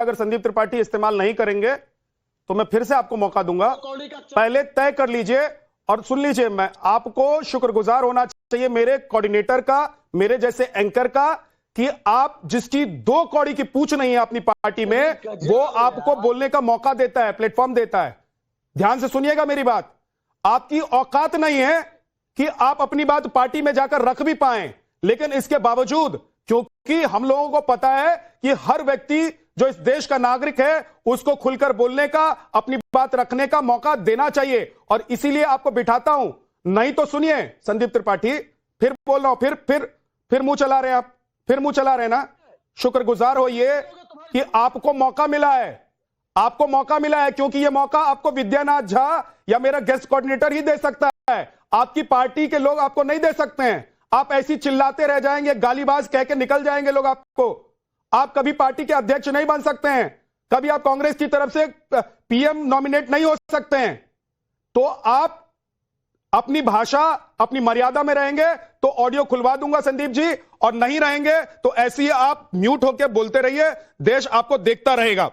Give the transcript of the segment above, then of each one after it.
अगर संदीप त्रिपाठी इस्तेमाल नहीं करेंगे तो मैं फिर से आपको मौका दूंगा। पहले तय कर लीजिए और सुन लीजिए, मैं आपको शुक्रगुजार होना चाहिए मेरे कोऑर्डिनेटर का, मेरे जैसे एंकर का, कि आप जिसकी 2 कौड़ी की पूछ नहीं है अपनी पार्टी में, वो आपको बोलने का मौका देता है, प्लेटफॉर्म देता है। ध्यान से सुनिएगा मेरी बात। आपकी औकात नहीं है कि आप अपनी बात पार्टी में जाकर रख भी पाएं, लेकिन इसके बावजूद, क्योंकि हम लोगों को पता है कि हर व्यक्ति जो इस देश का नागरिक है उसको खुलकर बोलने का, अपनी बात रखने का मौका देना चाहिए, और इसीलिए आपको बिठाता हूं। नहीं तो सुनिए संदीप त्रिपाठी, फिर बोल रहा हूं, फिर मुंह चला रहे हैं आप, फिर मुंह चला रहे हैं ना। शुक्रगुजार होइए कि आपको मौका मिला है, आपको मौका मिला है, क्योंकि यह मौका आपको विद्यानाथ झा या मेरा गेस्ट कोऑर्डिनेटर ही दे सकता है। आपकी पार्टी के लोग आपको नहीं दे सकते हैं। आप ऐसी चिल्लाते रह जाएंगे, गालीबाज कह के निकल जाएंगे लोग आपको। आप कभी पार्टी के अध्यक्ष नहीं बन सकते हैं, कभी आप कांग्रेस की तरफ से पीएम नॉमिनेट नहीं हो सकते हैं। तो आप अपनी भाषा, अपनी मर्यादा में रहेंगे तो ऑडियो खुलवा दूंगा संदीप जी, और नहीं रहेंगे तो ऐसे ही आप म्यूट होकर बोलते रहिए, देश आपको देखता रहेगा।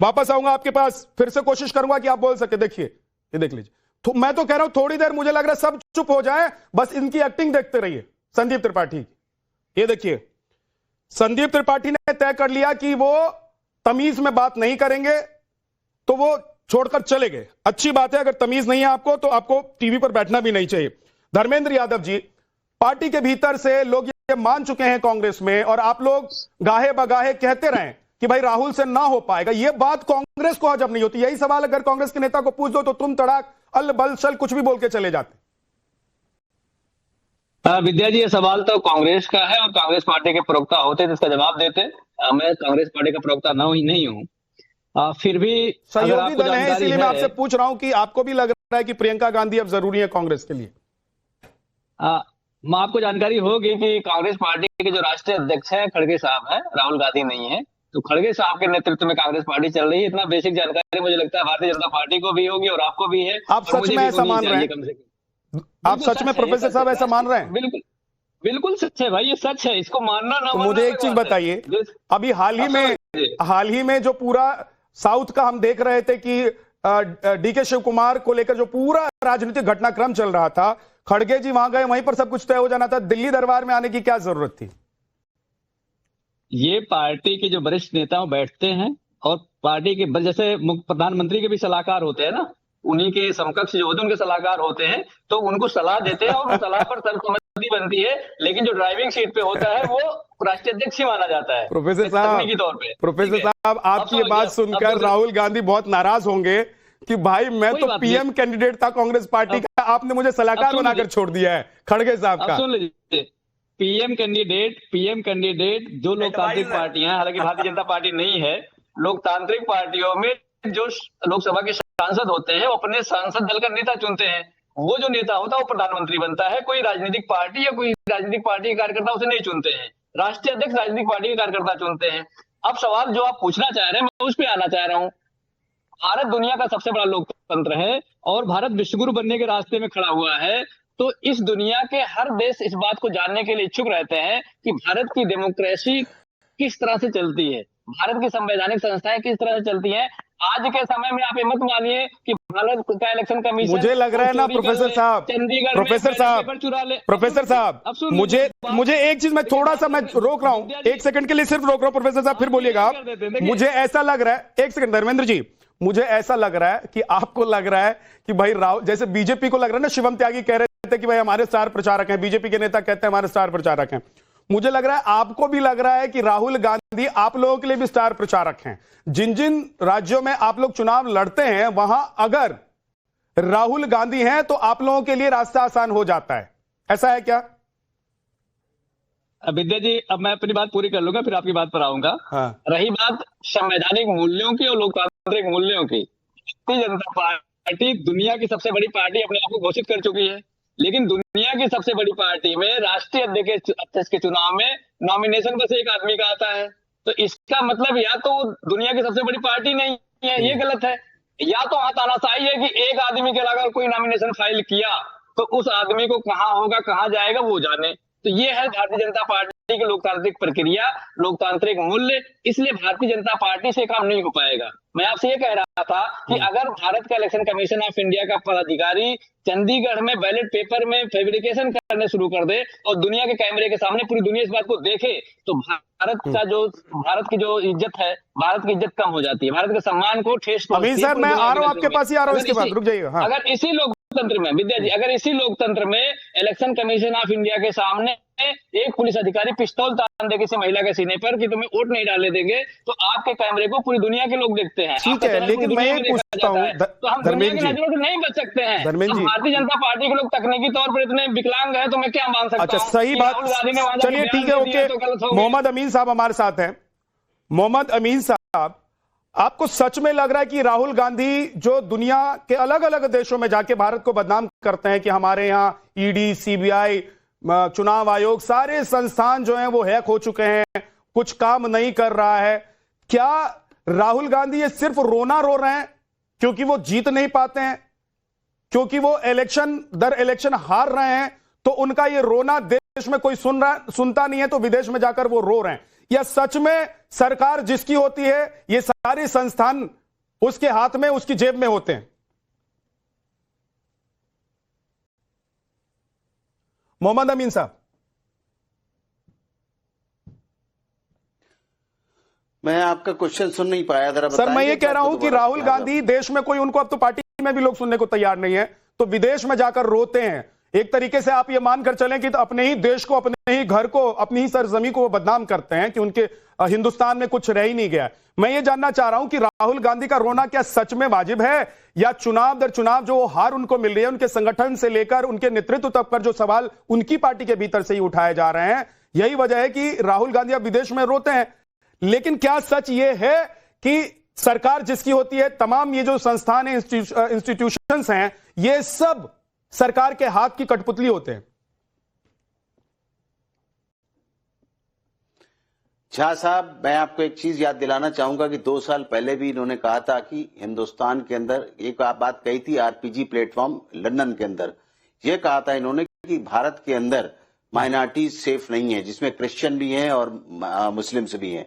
वापस आऊंगा आपके पास, फिर से कोशिश करूंगा कि आप बोल सके। देखिए, ये देख लीजिए, तो मैं तो कह रहा हूं थोड़ी देर मुझे लग रहा है सब चुप हो जाए, बस इनकी एक्टिंग देखते रहिए। संदीप त्रिपाठी, ये देखिए, संदीप त्रिपाठी ने तय कर लिया कि वो तमीज में बात नहीं करेंगे, तो वो छोड़कर चले गए। अच्छी बात है, अगर तमीज नहीं है आपको तो आपको टीवी पर बैठना भी नहीं चाहिए। धर्मेंद्र यादव जी, पार्टी के भीतर से लोग ये मान चुके हैं कांग्रेस में, और आप लोग गाहे बगाहे कहते रहे कि भाई राहुल से ना हो पाएगा, ये बात कांग्रेस को हजम नहीं होती। यही सवाल अगर कांग्रेस के नेता को पूछ दो तो तुम तड़ाक अल बल शल कुछ भी बोल के चले जाते। विद्या जी, ये सवाल तो कांग्रेस का है और कांग्रेस पार्टी के प्रवक्ता होते तो इसका जवाब देते। मैं कांग्रेस पार्टी का प्रवक्ता नहीं हूँ। फिर भी सहयोगी दल है, इसीलिए मैं आपसे पूछ रहा हूं कि आपको भी लग रहा है कि प्रियंका गांधी अब जरूरी है कांग्रेस के लिए? मैं आपको जानकारी होगी कि कांग्रेस पार्टी के जो राष्ट्रीय अध्यक्ष हैं खड़गे साहब हैं, राहुल गांधी नहीं है। तो खड़गे साहब के नेतृत्व में कांग्रेस पार्टी चल रही है। इतना बेसिक जानकारी मुझे लगता है भारतीय जनता पार्टी को भी होगी और आपको भी है। आप सच में ऐसा मान रहे हैं? आप सच में प्रोफेसर साहब ऐसा मान रहे हैं? बिल्कुल बिल्कुल सच है भाई, ये सच है, इसको मानना ना। तो मुझे एक चीज बताइए, अभी हाल ही में जो पूरा साउथ का हम देख रहे थे कि डीके शिव कुमार को लेकर जो पूरा राजनीतिक घटनाक्रम चल रहा था, खड़गे जी वहां गए, वहीं पर सब कुछ तय हो जाना था। दिल्ली दरबार में आने की क्या जरूरत थी? ये पार्टी के जो वरिष्ठ नेता बैठते हैं और पार्टी के जैसे प्रधानमंत्री के भी सलाहकार होते हैं ना, उन्हीं के समकक्ष जो होते हैं उनके सलाहकार होते हैं, तो उनको सलाह देते हैं और सलाह पर सर्वसम्मति बनती है। लेकिन जो ड्राइविंग सीट पे होता है वो राष्ट्रीय अध्यक्ष ही माना जाता है प्रोफेसर साहब, आपकी ये बात सुनकर राहुल गांधी बहुत नाराज होंगे कि भाई मैं तो पीएम कैंडिडेट था कांग्रेस पार्टी का, आपने मुझे सलाहकार बनाकर छोड़ दिया है खड़गे साहब का। सुन लीजिए, पीएम कैंडिडेट जो लोकतांत्रिक पार्टियां, हालांकि भारतीय जनता पार्टी नहीं है, लोकतांत्रिक पार्टियों में जो लोकसभा के सांसद होते हैं वो अपने सांसद दल का नेता चुनते हैं। वो जो नेता होता है वो प्रधानमंत्री बनता है। कोई राजनीतिक पार्टी या कोई राजनीतिक पार्टी के कार्यकर्ता उसे नहीं चुनते हैं, राष्ट्रीय अध्यक्ष राजनीतिक पार्टी के कार्यकर्ता चुनते हैं। अब सवाल जो आप पूछना चाह रहे हैं मैं उस पर आना चाह रहा हूँ। भारत दुनिया का सबसे बड़ा लोकतंत्र है और भारत विश्वगुरु बनने के रास्ते में खड़ा हुआ है। तो इस दुनिया के हर देश इस बात को जानने के लिए इच्छुक रहते हैं कि भारत की डेमोक्रेसी किस तरह से चलती है, भारत की संवैधानिक संस्थाएं किस तरह से चलती हैं। आज के समय में आप ये मत मानिए कि भारत का इलेक्शन कमीशन, मुझे लग रहा है ना प्रोफेसर साहब, मुझे एक चीज मैं थोड़ा सा मैं रोक रहा हूं, एक सेकंड के लिए सिर्फ रोक रहा हूं प्रोफेसर साहब, फिर बोलिएगा आप। मुझे ऐसा लग रहा है, एक सेकंड धर्मेंद्र जी, मुझे ऐसा लग रहा है कि आपको लग रहा है कि भाई राहुल, जैसे बीजेपी को लग रहा है ना, शिवम त्यागी कह रहे थे कि भाई हमारे स्टार प्रचारक हैं, बीजेपी के नेता कहते हैं हमारे स्टार प्रचारक हैं। मुझे लग रहा है आपको भी लग रहा है कि राहुल गांधी आप लोगों के लिए भी स्टार प्रचारक हैं। जिन जिन राज्यों में आप लोग चुनाव लड़ते हैं वहां अगर राहुल गांधी हैं तो आप लोगों के लिए रास्ता आसान हो जाता है, ऐसा है क्या? विद्या जी, अब मैं अपनी बात पूरी कर लूंगा फिर आपकी बात पर आऊंगा। हाँ। रही बात संवैधानिक मूल्यों की और लोकतांत्रिक मूल्यों की, भारतीय जनता पार्टी दुनिया की सबसे बड़ी पार्टी अपने आप को घोषित कर चुकी है, लेकिन दुनिया की सबसे बड़ी पार्टी में राष्ट्रीय अध्यक्ष के चुनाव में नॉमिनेशन बस एक आदमी का आता है। तो इसका मतलब या तो दुनिया की सबसे बड़ी पार्टी नहीं है, ये गलत है, या तो तानाशाही है कि एक आदमी के अलावा कोई नॉमिनेशन फाइल किया तो उस आदमी को कहां होगा कहां जाएगा वो जाने। तो ये है भारतीय जनता पार्टी की लोकतांत्रिक प्रक्रिया, लोकतांत्रिक मूल्य, इसलिए भारतीय जनता पार्टी से काम नहीं हो पाएगा। मैं आपसे ये कह रहा था कि अगर भारत का इलेक्शन कमीशन ऑफ इंडिया का पदाधिकारी चंडीगढ़ में बैलेट पेपर में फैब्रिकेशन करने शुरू कर दे और दुनिया के कैमरे के सामने पूरी दुनिया इस बात को देखे, तो भारत की जो इज्जत है, भारत की इज्जत कम हो जाती है, भारत के सम्मान को ठेस पहुंचती है। अमीन सर, मैं आ रहा हूं आपके पास ही आ रहा हूं, इसके बाद रुक जाइएगा। हाँ। अगर इसी लोकतंत्र में, विद्या जी, अगर इसी लोकतंत्र में इलेक्शन कमीशन ऑफ इंडिया के सामने एक पुलिस अधिकारी पिस्तौल तान दे किसी महिला के सीने पर कि तुम्हें वोट नहीं डालने देंगे, तो आपके कैमरे को पूरी दुनिया के लोग देखते हैं। ठीक है, लेकिन मैं ये पूछता हूं, तो हम दुनिया की नजरों से नहीं बच सकते हैं। धर्मेंद्र जी, भारतीय जनता पार्टी के लोग तकनीकी तौर पर इतने विकलांग हैं, तो मैं क्या मान सकता हूं? अच्छा, सही बात। चलिए ठीक है, ओके। मोहम्मद अमीन साहब हमारे साथ हैं। मोहम्मद अमीन साहब, आपको सच में लग रहा है कि राहुल गांधी जो दुनिया के अलग अलग देशों में जाके भारत को बदनाम करते हैं कि हमारे यहां ईडी, सीबीआई, चुनाव आयोग, सारे संस्थान जो हैं वो हैक हो चुके हैं, कुछ काम नहीं कर रहा है, क्या राहुल गांधी ये सिर्फ रोना रो रहे हैं क्योंकि वो जीत नहीं पाते हैं, क्योंकि वो इलेक्शन दर इलेक्शन हार रहे हैं, तो उनका ये रोना देश में कोई सुनता नहीं है, तो विदेश में जाकर वो रो रहे हैं? या सच में सरकार जिसकी होती है, ये सारे संस्थान उसके हाथ में, उसकी जेब में होते हैं? मोहम्मद अमीन साहब। मैं आपका क्वेश्चन सुन नहीं पाया, जरा सर मैं ये कह रहा हूं कि राहुल गांधी देश में कोई, उनको अब तो पार्टी में भी लोग सुनने को तैयार नहीं है, तो विदेश में जाकर रोते हैं। एक तरीके से आप ये मानकर चलें कि तो अपने ही देश को, अपने ही घर को, अपनी ही सरजमी को वो बदनाम करते हैं कि उनके हिंदुस्तान में कुछ रह ही नहीं गया। मैं ये जानना चाह रहा हूं कि राहुल गांधी का रोना क्या सच में वाजिब है, या चुनाव दर चुनाव जो हार उनको मिल रही है, उनके संगठन से लेकर उनके नेतृत्व तक पर जो सवाल उनकी पार्टी के भीतर से ही उठाए जा रहे हैं, यही वजह है कि राहुल गांधी अब विदेश में रोते हैं? लेकिन क्या सच ये है कि सरकार जिसकी होती है, तमाम ये जो संस्थान है, इंस्टीट्यूशंस हैं, ये सब सरकार के हाथ की कठपुतली होते हैं? झा साहब, मैं आपको एक चीज याद दिलाना चाहूंगा कि 2 साल पहले भी इन्होंने कहा था कि हिंदुस्तान के अंदर एक बात कही थी, आरपीजी प्लेटफॉर्म लंदन के अंदर यह कहा था इन्होंने कि भारत के अंदर माइनॉरिटी सेफ नहीं है, जिसमें क्रिश्चियन भी हैं और मुस्लिम्स भी हैं।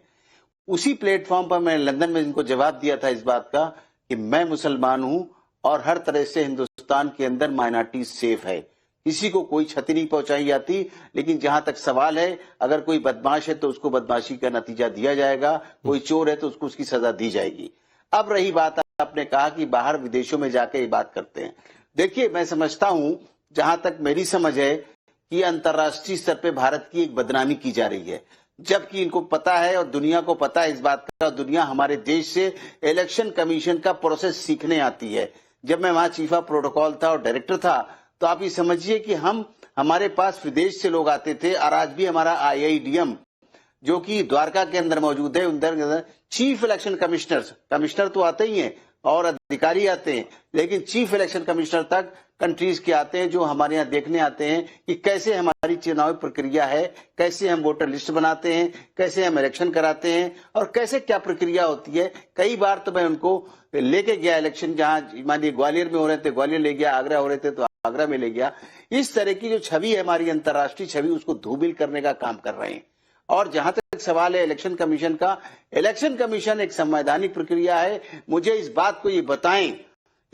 उसी प्लेटफॉर्म पर मैं लंदन में इनको जवाब दिया था इस बात का कि मैं मुसलमान हूं और हर तरह से हिंदुस्तान के अंदर माइनॉरिटी सेफ है, किसी को कोई क्षति नहीं पहुंचाई जाती। लेकिन जहां तक सवाल है, अगर कोई बदमाश है तो उसको बदमाशी का नतीजा दिया जाएगा, कोई चोर है तो उसको उसकी सजा दी जाएगी। अब रही बात, आपने कहा कि बाहर विदेशों में जाके ये बात करते हैं। देखिए, मैं समझता हूं, जहां तक मेरी समझ है, कि अंतर्राष्ट्रीय स्तर पे भारत की एक बदनामी की जा रही है, जबकि इनको पता है और दुनिया को पता है इस बात का। दुनिया हमारे देश से इलेक्शन कमीशन का प्रोसेस सीखने आती है। जब मैं वहां चीफ ऑफ प्रोटोकॉल था और डायरेक्टर था, तो आप ये समझिए कि हमारे पास विदेश से लोग आते थे, और आज भी हमारा IIDM जो कि द्वारका के अंदर मौजूद है, उधर चीफ इलेक्शन कमिश्नर तो आते ही हैं और अधिकारी आते हैं, लेकिन चीफ इलेक्शन कमिश्नर तक कंट्रीज के आते हैं, जो हमारे यहाँ देखने आते हैं कि कैसे हमारी चुनावी प्रक्रिया है, कैसे हम वोटर लिस्ट बनाते हैं, कैसे हम इलेक्शन कराते हैं और कैसे क्या प्रक्रिया होती है। कई बार तो मैं उनको लेके गया इलेक्शन, जहां मानिए ग्वालियर में हो रहे थे ग्वालियर ले गया, आगरा हो रहे थे तो आगरा में ले गया। इस तरह की जो छवि है हमारी अंतर्राष्ट्रीय छवि, उसको धूमिल करने का काम कर रहे हैं। और जहां तक सवाल है इलेक्शन कमीशन का, इलेक्शन कमीशन एक संवैधानिक प्रक्रिया है। मुझे इस बात को ये बताएं,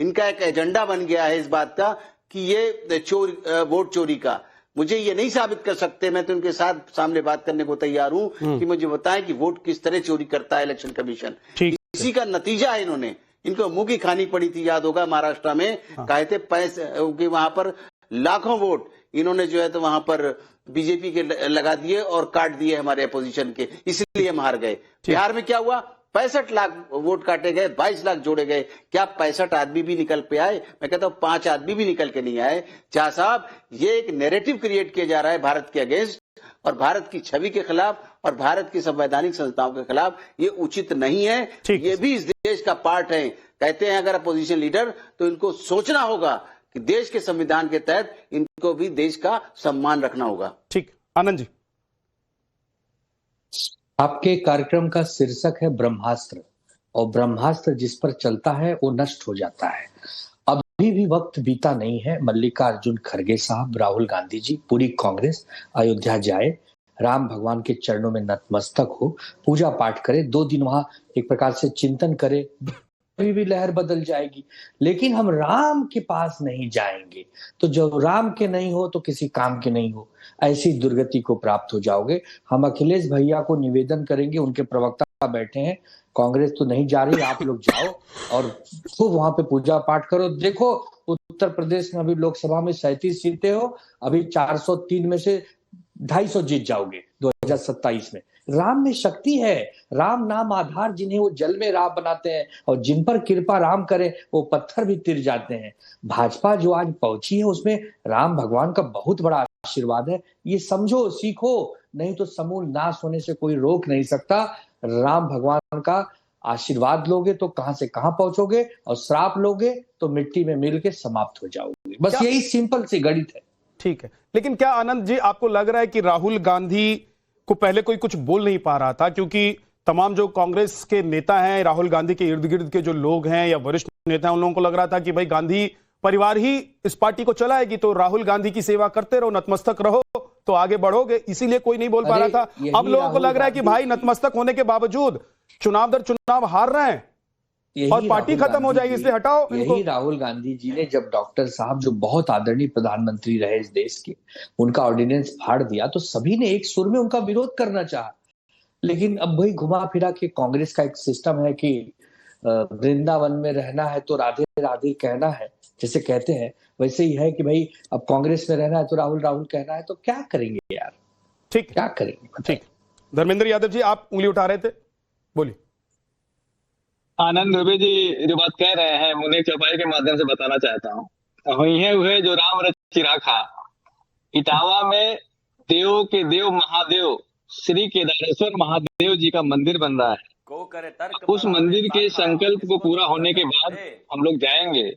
इनका एक एजेंडा बन गया है इस बात का कि ये वोट चोरी का, मुझे ये नहीं साबित कर सकते। मैं तो उनके साथ सामने बात करने को तैयार हूं कि मुझे बताएं कि वोट किस तरह चोरी करता है इलेक्शन कमीशन। इसी का नतीजा है, इनको मुंह की खानी पड़ी थी, याद होगा महाराष्ट्र में कहे थे पैसे कि वहां पर लाखों वोट इन्होंने जो है तो वहां पर बीजेपी के लगा दिए और काट दिए हमारे अपोजिशन के, इसलिए हम हार गए। बिहार में क्या हुआ, 65 लाख वोट काटे गए, 22 लाख जोड़े गए। क्या 65 आदमी भी निकल पे आए? मैं कहता हूं 5 आदमी भी निकल के नहीं आए। शाह साहब, ये एक नैरेटिव क्रिएट किया जा रहा है भारत के अगेंस्ट और भारत की छवि के खिलाफ और भारत की संवैधानिक संस्थाओं के खिलाफ। ये उचित नहीं है, ये भी इस देश का पार्ट है। कहते हैं अगर अपोजिशन लीडर, तो इनको सोचना होगा कि देश के संविधान के तहत इनको भी देश का सम्मान रखना होगा। ठीक, आनंद जी। आपके कार्यक्रम का शीर्षक है ब्रह्मास्त्र, और ब्रह्मास्त्र जिस पर चलता है वो नष्ट हो जाता है। अभी भी वक्त बीता नहीं है। मल्लिकार्जुन खड़गे साहब, राहुल गांधी जी, पूरी कांग्रेस अयोध्या जाए, राम भगवान के चरणों में नतमस्तक हो, पूजा पाठ करे, 2 दिन वहां एक प्रकार से चिंतन करे, अभी भी लहर बदल जाएगी। लेकिन हम राम के पास नहीं जाएंगे तो जब राम के नहीं हो तो किसी काम के नहीं हो, ऐसी दुर्गति को प्राप्त हो जाओगे। हम अखिलेश भैया को निवेदन करेंगे, उनके प्रवक्ता बैठे हैं, कांग्रेस तो नहीं जा रही, आप लोग जाओ और खूब वहां पे पूजा पाठ करो। देखो उत्तर प्रदेश में अभी लोकसभा में 37 सीटें हो, अभी 403 में से 250 जीत जाओगे 2027 में। राम में शक्ति है, राम नाम आधार, जिन्हें वो जल में राम बनाते हैं और जिन पर कृपा राम करे वो पत्थर भी तिर जाते हैं। भाजपा जो आज पहुंची है उसमें राम भगवान का बहुत बड़ा आशीर्वाद है, ये समझो, सीखो, नहीं तो समूल नाश होने से कोई रोक नहीं सकता। राम भगवान का आशीर्वाद लोगे तो कहां से कहां पहुंचोगे, और श्राप लोगे तो मिट्टी में मिल के समाप्त हो जाओगे। बस यही सिंपल सी गणित है। ठीक है, लेकिन क्या आनंद जी आपको लग रहा है कि राहुल गांधी को पहले कोई कुछ बोल नहीं पा रहा था, क्योंकि तमाम जो कांग्रेस के नेता हैं, राहुल गांधी के इर्द गिर्द के जो लोग हैं या वरिष्ठ नेता हैं, उन लोगों को लग रहा था कि भाई गांधी परिवार ही इस पार्टी को चलाएगी, तो राहुल गांधी की सेवा करते रहो, नतमस्तक रहो तो आगे बढ़ोगे, इसीलिए कोई नहीं बोल पा रहा था। अब लोगों को लग रहा है कि भाई नतमस्तक होने के बावजूद चुनाव दर चुनाव हार रहे हैं और पार्टी खत्म हो जाएगी, इसलिए हटाओ इनको। यही राहुल गांधी जी ने जब डॉक्टर साहब, जो बहुत आदरणीय प्रधानमंत्री रहे इस देश के, उनका ऑर्डिनेंस फाड़ दिया तो सभी ने एक सुर में उनका विरोध करना चाहा। लेकिन अब वही घुमा फिरा के कांग्रेस का एक सिस्टम है कि वृंदावन में रहना है तो राधे राधे कहना है, जैसे कहते हैं वैसे ही है कि भाई अब कांग्रेस में रहना है तो राहुल राहुल कहना है, तो क्या करेंगे यार। ठीक, क्या करेंगे। ठीक। धर्मेंद्र यादव जी आप उंगली उठा रहे थे, बोलिए। आनंद दुबे जी जो बात कह रहे हैं, मुझे चौपाई के माध्यम से बताना चाहता हूँ। हुए जो राम रचि राखा, इटावा में देव के देव महादेव श्री केदारेश्वर महादेव जी का मंदिर बन रहा है। उस मंदिर के संकल्प को पूरा होने के बाद हम लोग जाएंगे,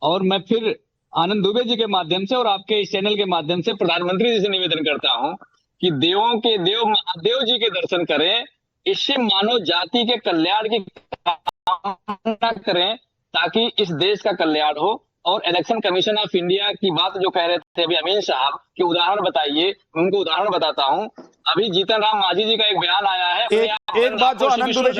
और मैं फिर आनंद दुबे जी के माध्यम से और आपके इस चैनल के माध्यम से प्रधानमंत्री जी से निवेदन करता हूं कि देवों के देव महादेव जी के दर्शन करें, इससे मानव जाति के कल्याण की कामना करें ताकि इस देश का कल्याण हो। और इलेक्शन कमीशन ऑफ इंडिया की बात जो कह रहे थे अभी अमीन साहब कि उदाहरण बताइए, उनको उदाहरण बताता हूं। अभी जीतन राम मांझी जी का एक बयान आया है, एक बात जो आनंद दुबे जी